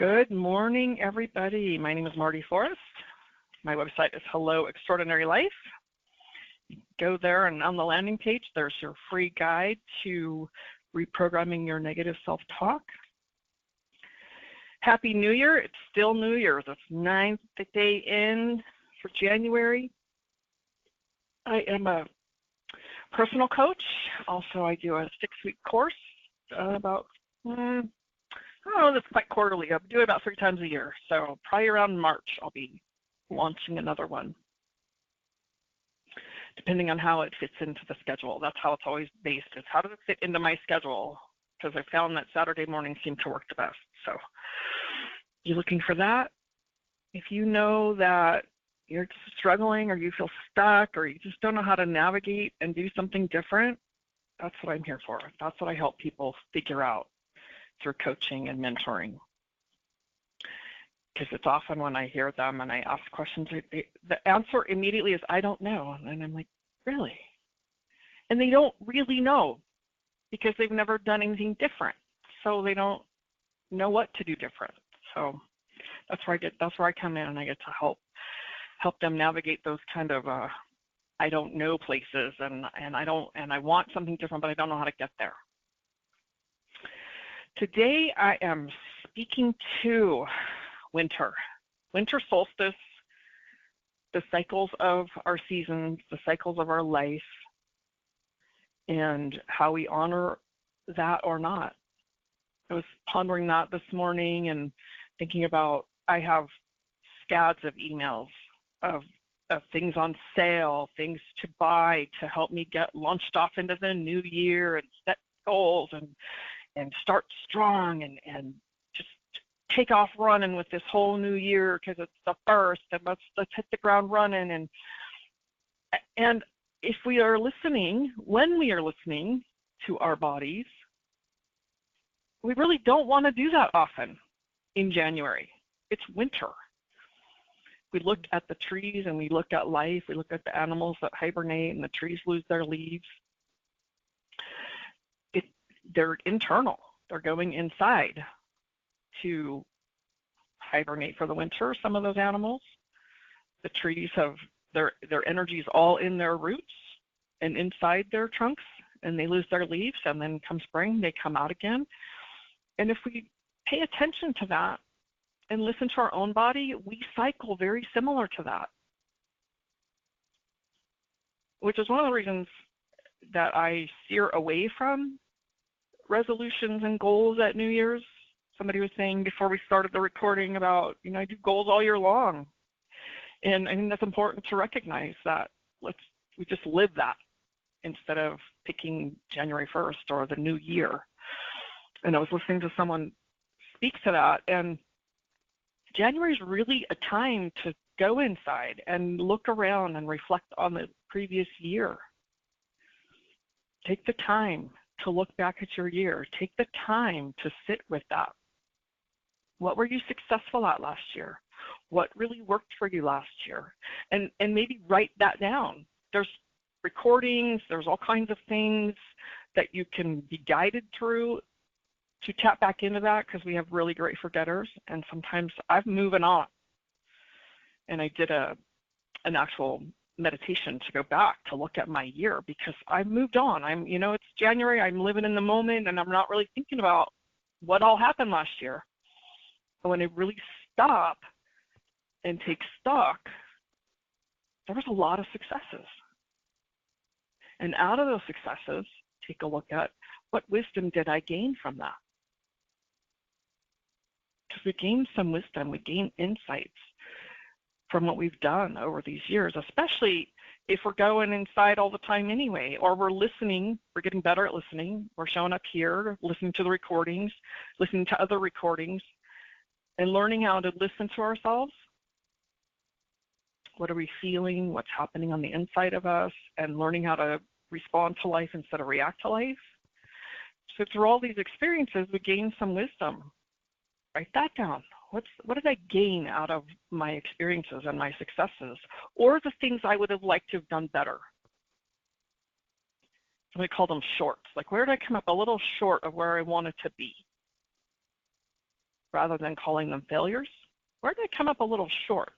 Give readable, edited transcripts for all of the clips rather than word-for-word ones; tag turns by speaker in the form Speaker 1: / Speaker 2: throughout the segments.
Speaker 1: Good morning, everybody. My name is Marty Forrest. My website is Hello Extraordinary Life. Go there, and on the landing page, there's your free guide to reprogramming your negative self-talk. Happy New Year. It's still New Year's. It's 9th day in for January. I am a personal coach. Also, I do a 6-week course about I don't know, it's quite quarterly. I do it about 3 times a year. So probably around March, I'll be launching another one, depending on how it fits into the schedule. That's how it's always based. It's how does it fit into my schedule? Because I found that Saturday mornings seem to work the best. So you're looking for that. If you know that you're struggling or you feel stuck or you just don't know how to navigate and do something different, that's what I'm here for. That's what I help people figure out through coaching and mentoring. Because it's often when I hear them and I ask questions, the answer immediately is, I don't know. And I'm like, really? And they don't really know because they've never done anything different. So they don't know what to do different. So that's where I come in and I get to help them navigate those kind of I don't know places and I want something different, but I don't know how to get there. Today I am speaking to winter solstice, the cycles of our seasons, the cycles of our life, and how we honor that or not. I was pondering that this morning and thinking about, I have scads of emails of things on sale, things to buy to help me get launched off into the new year and set goals and start strong and just take off running with this whole new year because it's the first and let's hit the ground running. And if we are listening, when we are listening to our bodies, we really don't want to do that often in January. It's winter. We looked at the trees and we looked at life. We looked at the animals that hibernate and the trees lose their leaves. They're internal. They're going inside to hibernate for the winter, some of those animals. The trees have their energies all in their roots and inside their trunks, and they lose their leaves, and then come spring, they come out again. And if we pay attention to that and listen to our own body, we cycle very similar to that, which is one of the reasons that I steer away from resolutions and goals at New Year's. Somebody was saying before we started the recording about, I do goals all year long. And I think that's important to recognize that we just live that instead of picking January 1st or the new year. And I was listening to someone speak to that, and January is really a time to go inside and look around and reflect on the previous year. Take the time to look back at your year. Take the time to sit with that. What were you successful at last year? What really worked for you last year? And maybe write that down. There's recordings, there's all kinds of things that you can be guided through to tap back into that, because we have really great forgetters, and sometimes I'm moving on. And I did an actual meditation to go back to look at my year because I moved on. It's January, I'm living in the moment, and I'm not really thinking about what all happened last year. But when I really stop and take stock, there was a lot of successes. And out of those successes, take a look at what wisdom did I gain from that? Because we gain some wisdom, we gain insights from what we've done over these years, especially if we're going inside all the time anyway, or we're listening, we're getting better at listening, we're showing up here, listening to the recordings, listening to other recordings, and learning how to listen to ourselves. What are we feeling? What's happening on the inside of us? And learning how to respond to life instead of react to life. So through all these experiences, we gain some wisdom. Write that down. What did I gain out of my experiences and my successes, or the things I would have liked to have done better? We call them shorts. Like, where did I come up a little short of where I wanted to be? rather than calling them failures? Where did I come up a little short?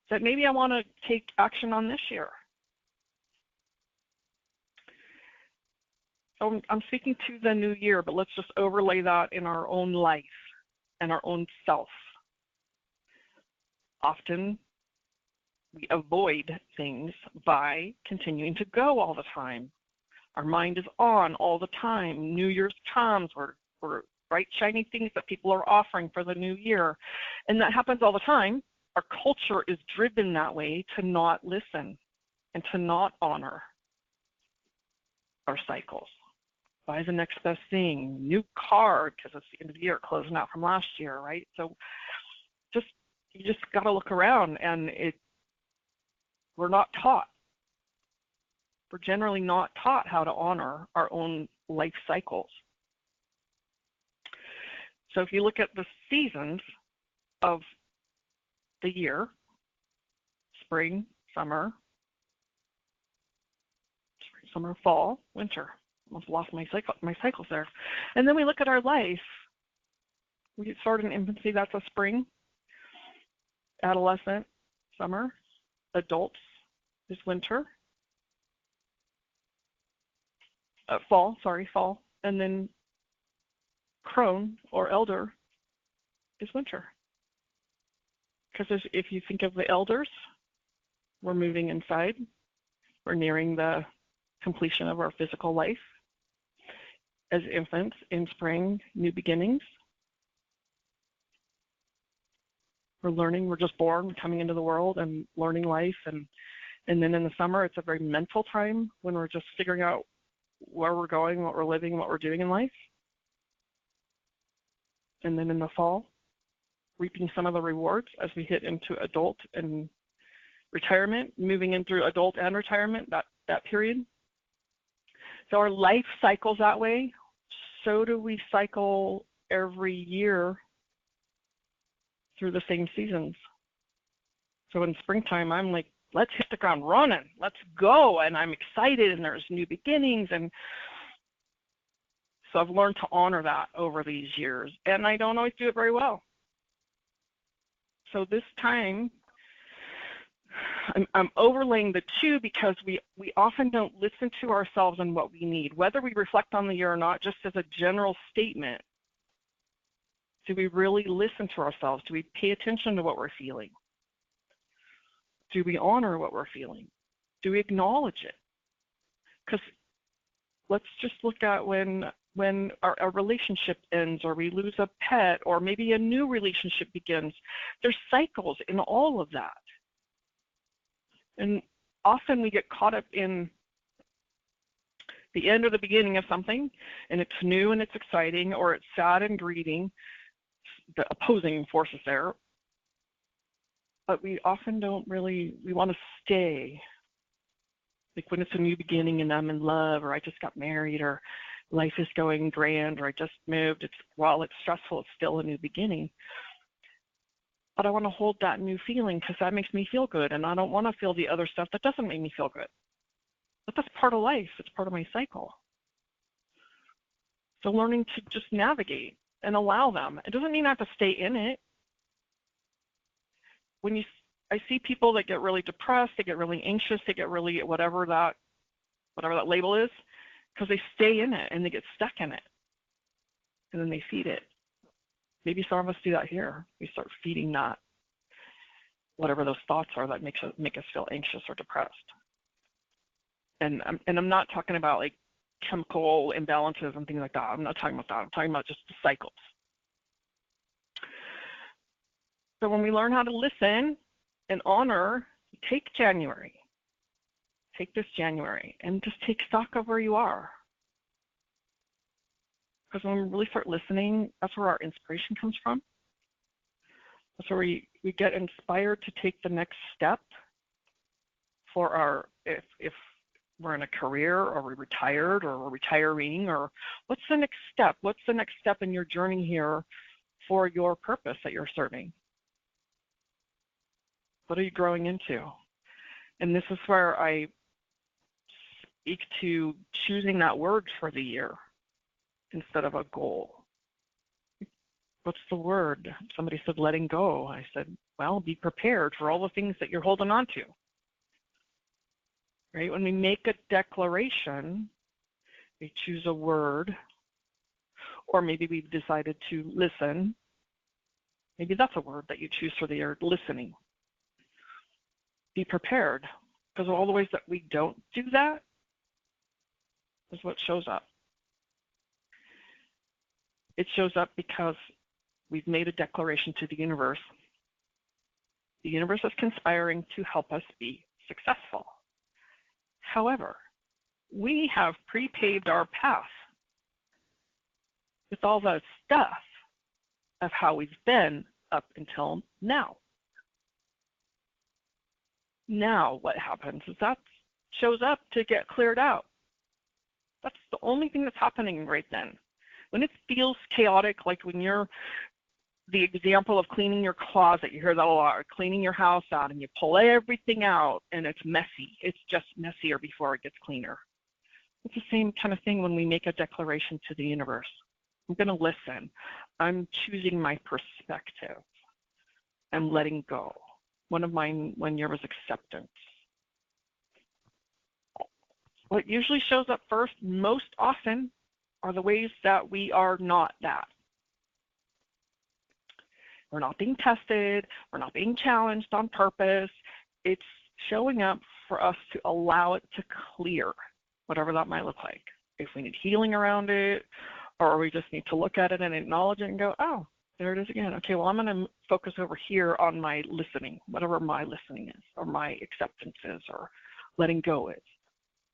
Speaker 1: That maybe I want to take action on this year. So I'm speaking to the new year, but let's just overlay that in our own life and our own self. Often we avoid things by continuing to go all the time. Our mind is on all the time. New Year's comes, we're bright, shiny things that people are offering for the new year. And that happens all the time. Our culture is driven that way to not listen and to not honor our cycles. Buy the next best thing, new car, because it's the end of the year, closing out from last year, right? So you just got to look around, and we're not taught. We're generally not taught how to honor our own life cycles. So if you look at the seasons of the year, spring, summer, fall, winter. Almost lost my cycles there. And then we look at our life. We start in infancy, that's a spring. Adolescent, summer. Adults is winter. Fall. And then crone or elder is winter. Because if you think of the elders, we're moving inside. We're nearing the completion of our physical life. As infants, in spring, new beginnings. We're learning, we're just born, coming into the world and learning life. And then in the summer, it's a very mental time when we're just figuring out where we're going, what we're living, what we're doing in life. And then in the fall, reaping some of the rewards as we hit into adult and retirement, moving into adult and retirement, that period. So our life cycles that way. So do we cycle every year through the same seasons. So in springtime, I'm like, let's hit the ground running. Let's go. And I'm excited, and there's new beginnings. And so I've learned to honor that over these years. And I don't always do it very well. So this time, I'm overlaying the two because we often don't listen to ourselves and what we need, whether we reflect on the year or not, just as a general statement. Do we really listen to ourselves? Do we pay attention to what we're feeling? Do we honor what we're feeling? Do we acknowledge it? Because let's just look at when our relationship ends, or we lose a pet, or maybe a new relationship begins. There's cycles in all of that. And often we get caught up in the end or the beginning of something, and it's new and it's exciting, or it's sad and grieving, the opposing forces there. But we often don't really, we want to stay. Like when it's a new beginning and I'm in love, or I just got married, or life is going grand, or I just moved. While it's stressful, it's still a new beginning. But I want to hold that new feeling because that makes me feel good, and I don't want to feel the other stuff that doesn't make me feel good. But that's part of life. It's part of my cycle. So learning to just navigate and allow them. It doesn't mean I have to stay in it. I see people that get really depressed, they get really anxious, they get really whatever that label is, because they stay in it and they get stuck in it, and then they feed it. Maybe some of us do that here. We start feeding that, whatever those thoughts are that make us feel anxious or depressed. And I'm not talking about like chemical imbalances and things like that. I'm not talking about that. I'm talking about just the cycles. So when we learn how to listen and honor, take this January, and just take stock of where you are. Because when we really start listening, that's where our inspiration comes from. That's where we get inspired to take the next step for if we're in a career, or we're retired, or we're retiring, or what's the next step? What's the next step in your journey here for your purpose that you're serving? What are you growing into? And this is where I speak to choosing that word for the year instead of a goal. What's the word? Somebody said letting go. I said, well, be prepared for all the things that you're holding on to. Right? When we make a declaration, we choose a word, or maybe we've decided to listen. Maybe that's a word that you choose for the year, listening. Be prepared, because all the ways that we don't do that is what shows up. It shows up because we've made a declaration to the universe. The universe is conspiring to help us be successful. However, we have pre-paved our path with all the stuff of how we've been up until now. Now what happens is that shows up to get cleared out. That's the only thing that's happening right then. When it feels chaotic, like when you're the example of cleaning your closet, you hear that a lot, or cleaning your house out and you pull everything out and it's messy. It's just messier before it gets cleaner. It's the same kind of thing when we make a declaration to the universe. I'm going to listen. I'm choosing my perspective. I'm letting go. One of mine one year was acceptance. What usually shows up first, most often, are the ways that we are not that. We're not being tested. We're not being challenged on purpose. It's showing up for us to allow it to clear, whatever that might look like. If we need healing around it, or we just need to look at it and acknowledge it and go, oh, there it is again. Okay, well, I'm going to focus over here on my listening, whatever my listening is, or my acceptance is, or letting go is,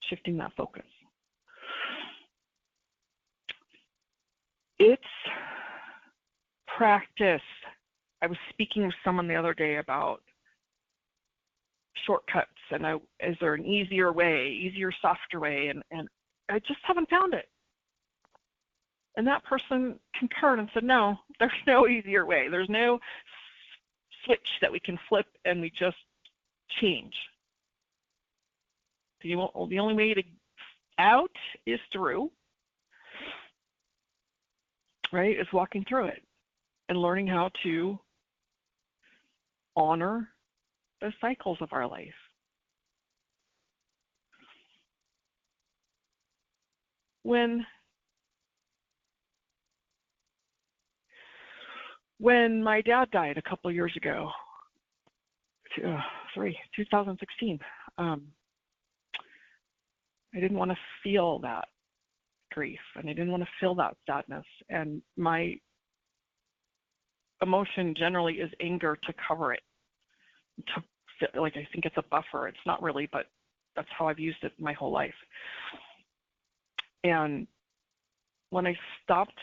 Speaker 1: shifting that focus. It's practice. I was speaking with someone the other day about shortcuts, and is there an easier way, easier, softer way, and I just haven't found it. And that person concurred and said, no, there's no easier way. There's no switch that we can flip and we just change. The only way to out is through, right? Is walking through it and learning how to honor the cycles of our life. When my dad died a couple of years ago, 2016, I didn't want to feel that grief, and I didn't want to feel that sadness. And my emotion generally is anger to cover it. Like, I think it's a buffer. It's not really, but that's how I've used it my whole life. And when I stopped,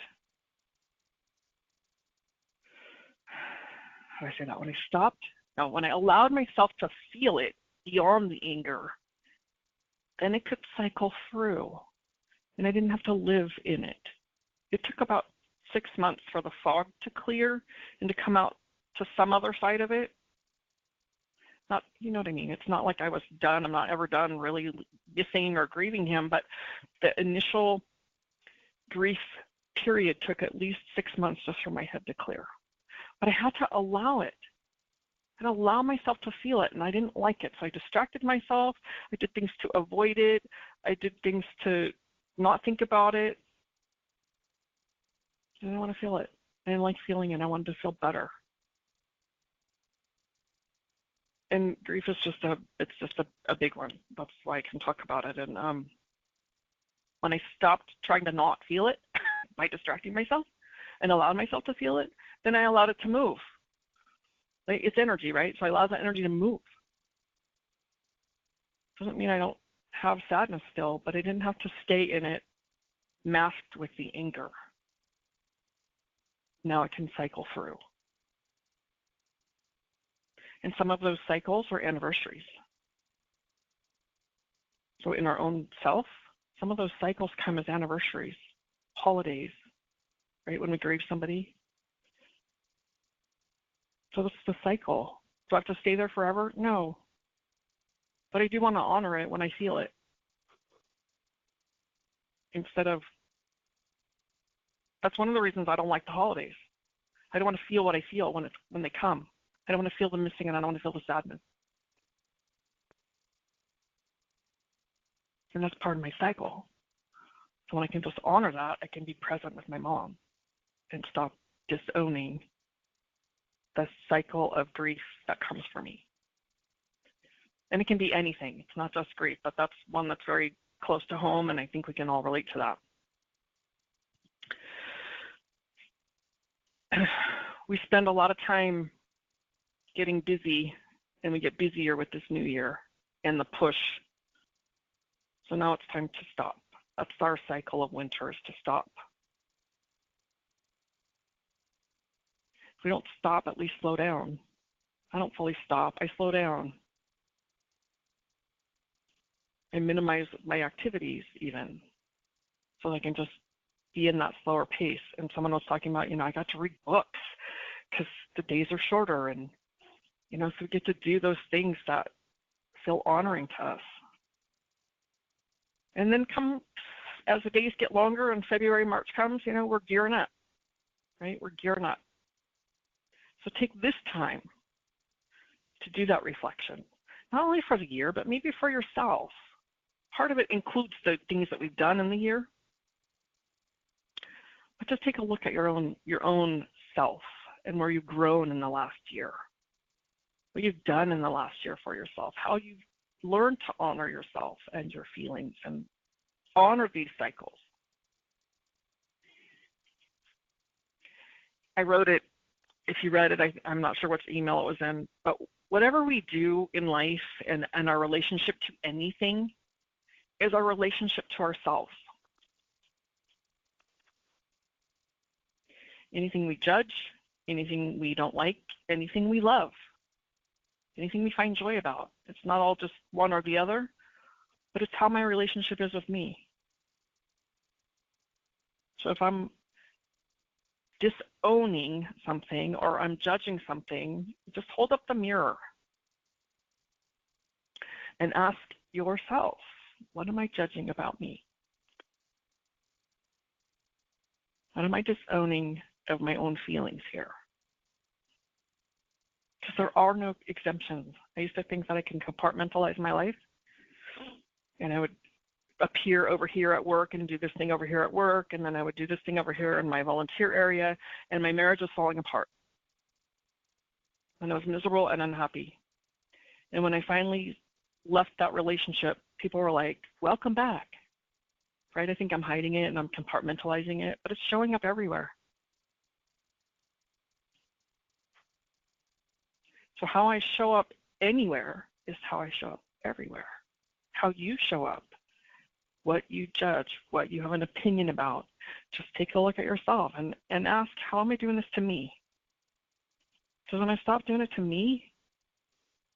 Speaker 1: how do I say that? When I allowed myself to feel it beyond the anger, then it could cycle through, and I didn't have to live in it. It took about 6 months for the fog to clear and to come out to some other side of it. Not, you know what I mean? It's not like I was done. I'm not ever done really missing or grieving him, but the initial grief period took at least 6 months just for my head to clear. But I had to allow it. I had to allow myself to feel it, and I didn't like it. So I distracted myself. I did things to avoid it. I did things to not think about it. I didn't want to feel it. I didn't like feeling it. I wanted to feel better. And grief is just a big one. That's why I can talk about it. And when I stopped trying to not feel it by distracting myself and allowed myself to feel it, then I allowed it to move. Like, it's energy, right? So I allowed that energy to move. Doesn't mean I don't have sadness still, but I didn't have to stay in it masked with the anger. Now it can cycle through. And some of those cycles were anniversaries. So in our own self, some of those cycles come as anniversaries, holidays, right? When we grieve somebody. So that's the cycle. Do I have to stay there forever? No. But I do want to honor it when I feel it. That's one of the reasons I don't like the holidays. I don't want to feel what I feel when they come. I don't want to feel the missing, and I don't want to feel the sadness. And that's part of my cycle. So when I can just honor that, I can be present with my mom and stop disowning the cycle of grief that comes for me. And it can be anything. It's not just grief, but that's one that's very close to home, and I think we can all relate to that. We spend a lot of time getting busy, and we get busier with this new year and the push. So now it's time to stop. That's our cycle of winter, is to stop. If we don't stop, at least slow down. I don't fully stop. I slow down. I minimize my activities even, so I can just be in that slower pace. And someone was talking about, I got to read books because the days are shorter, and, so we get to do those things that feel honoring to us. And then as the days get longer and February, March comes, we're gearing up, right? We're gearing up. So take this time to do that reflection, not only for the year, but maybe for yourself. Part of it includes the things that we've done in the year, but just take a look at your own self and where you've grown in the last year, what you've done in the last year for yourself, how you've learned to honor yourself and your feelings and honor these cycles. I wrote it. If you read it, I'm not sure which email it was in, but whatever we do in life and our relationship to anything is our relationship to ourselves. Anything we judge, anything we don't like, anything we love, anything we find joy about. It's not all just one or the other, but it's how my relationship is with me. So if I'm disowning something or I'm judging something, just hold up the mirror and ask yourself, what am I judging about me? What am I disowning of my own feelings here? Because there are no exemptions. I used to think that I can compartmentalize my life, and I would appear over here at work and do this thing over here at work, and then I would do this thing over here in my volunteer area, and my marriage was falling apart. And I was miserable and unhappy. And when I finally left that relationship, people were like, welcome back. Right? I think I'm hiding it and I'm compartmentalizing it, but it's showing up everywhere. So how I show up anywhere is how I show up everywhere. How you show up, what you judge, what you have an opinion about, just take a look at yourself and ask, how am I doing this to me? So when I stop doing it to me,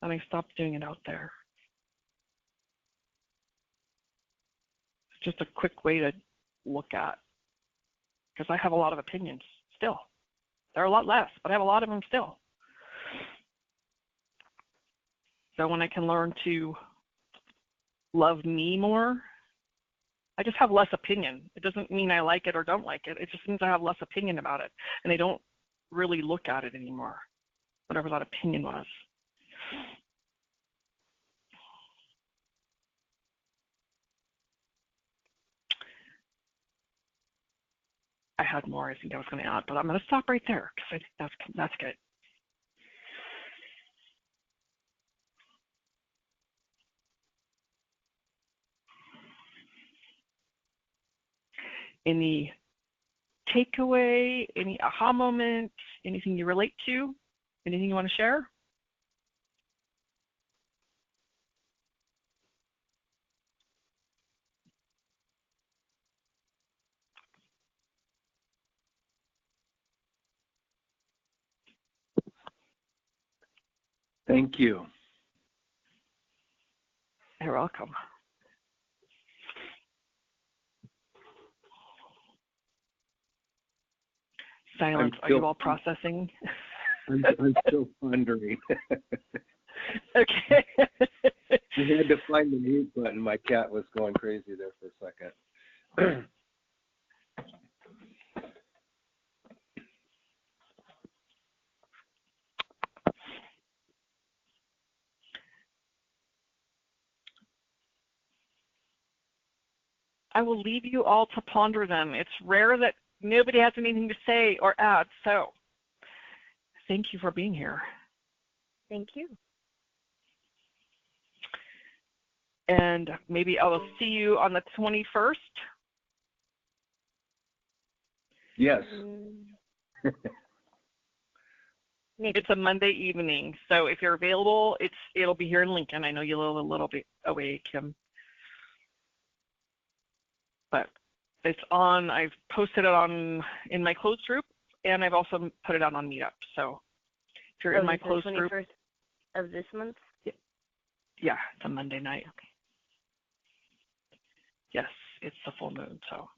Speaker 1: then I stop doing it out there. It's just a quick way to look at, because I have a lot of opinions still. They're a lot less, but I have a lot of them still. So when I can learn to love me more, I just have less opinion. It doesn't mean I like it or don't like it. It just means I have less opinion about it. And I don't really look at it anymore, whatever that opinion was. I had more I think I was going to add, but I'm going to stop right there because I think that's good. Any takeaway, any aha moment, anything you relate to, anything you want to share?
Speaker 2: Thank you.
Speaker 1: You're welcome. Silence. Are you all processing?
Speaker 2: I'm still pondering.
Speaker 1: Okay.
Speaker 2: I had to find the mute button. My cat was going crazy there for a second.
Speaker 1: I will leave you all to ponder them. It's rare that nobody has anything to say or add, so thank you for being here.
Speaker 3: Thank you.
Speaker 1: And maybe I will see you on the 21st.
Speaker 2: Yes.
Speaker 3: Maybe.
Speaker 1: It's a Monday evening, so if you're available, it'll be here in Lincoln. I know you live a little bit away, Kim, but it's on. I've posted it in my closed group, and I've also put it out on Meetup. So if you're in my closed group,
Speaker 3: 21st of this month.
Speaker 1: Yeah, it's a Monday night.
Speaker 3: Okay.
Speaker 1: Yes, it's the full moon, so